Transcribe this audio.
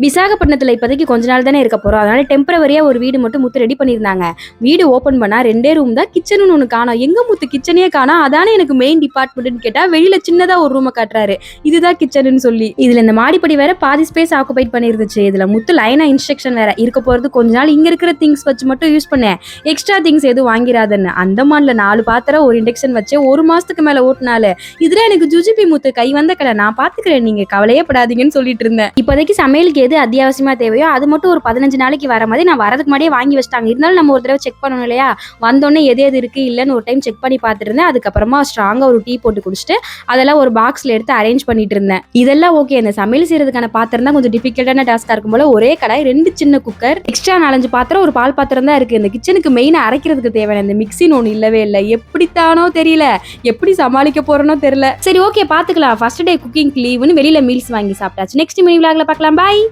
விசாகப்பட்டினத்துல இப்போதைக்கு கொஞ்ச நாள் தானே இருக்க போறோம். அதனால டெம்பரவரியா ஒரு வீடு மட்டும் முத்து ரெடி பண்ணியிருந்தாங்க. வீடு ஓபன் பண்ணா 2 ரூம் தான், கிச்சனுன்னு ஒண்ணு காணோம். எங்க முத்து கிச்சனே காணோம், அதானே எனக்கு மெயின் டிபார்ட்மெண்ட்னு கேட்டா வெளியில சின்னதா ஒரு ரூமை காட்டுறாரு, இதுதான் கிச்சனுன்னு சொல்லி. இதுல இந்த மாடிப்படி வேற பாதி ஸ்பேஸ் ஆக்குபைட் பண்ணிருந்துச்சு. இதுல முத்து லைனா இன்ஸ்ட்ரக்ஷன் வேற, இருக்க போறது கொஞ்ச நாள் இங்க இருக்கிற திங்ஸ் வச்சு மட்டும் யூஸ் பண்ணேன், எக்ஸ்ட்ரா திங்ஸ் எதுவும் வாங்கிறாதுன்னு. அந்தமான்ல 4 பாத்திரம் ஒரு இண்டக்ஷன் வச்சு 1 மாசத்துக்கு மேல ஓட்டுனால இதுல எனக்கு ஜுஜிபி முத்து கை வந்த கடை, நான் பாத்துக்கிறேன், நீங்க கவலையே படாதீங்கன்னு சொல்லிட்டு இருந்தேன். இப்போதைக்கு சமையலுக்கு எது அத்தியாவசியமா தேவையோ அது மட்டும் ஒரு 15 நாளைக்கு வர மாதிரி நான் வரதுக்கு முன்னாடியே வாங்கி வச்சிட்டாங்க. இருந்தாலும் நம்ம ஒரு தடவை செக் பண்ணணும் இல்லையா? வந்தோடனே எது எது இருக்கு இல்லைன்னு ஒரு டைம் செக் பண்ணி பார்த்துட்டு இருந்தேன். அதுக்கப்புறமா ஸ்ட்ராங்கா ஒரு டீ போட்டு குடிச்சிட்டு அதெல்லாம் ஒரு பாக்ஸ்ல எடுத்து அரேஞ்ச் பண்ணிட்டு இருந்தேன். இதெல்லாம் ஓகே. இந்த சமையல் செய்யறதுக்கான பாத்திரம் தான் கொஞ்சம் டிஃபிகல்ட்டான டாஸ்கா இருக்கும் போல. ஒரே கடாய், 2 சின்ன குக்கர், எக்ஸ்ட்ரா 4-5 பாத்திரம், ஒரு பால் பாத்திரம் தான் இருக்கு. இந்த கிச்சனுக்கு மெயினா அரைக்கிறதுக்கு தேவையான இந்த மிக்ஸின்னு ஒண்ணு இல்லவே இல்லை. எப்படித்தானோ தெரியல, எப்படி சமாளிக்க போறேனோ தெரியல. சரி ஓகே, பாத்துக்கலாம். ஃபர்ஸ்ட் டே குக்கிங் லீவுன்னு வெளியில மீல்ஸ் வாங்கி சாப்பிட்டாச்சு. நெக்ஸ்ட் மினி விளாக்ல பார்க்கலாம். பாய்.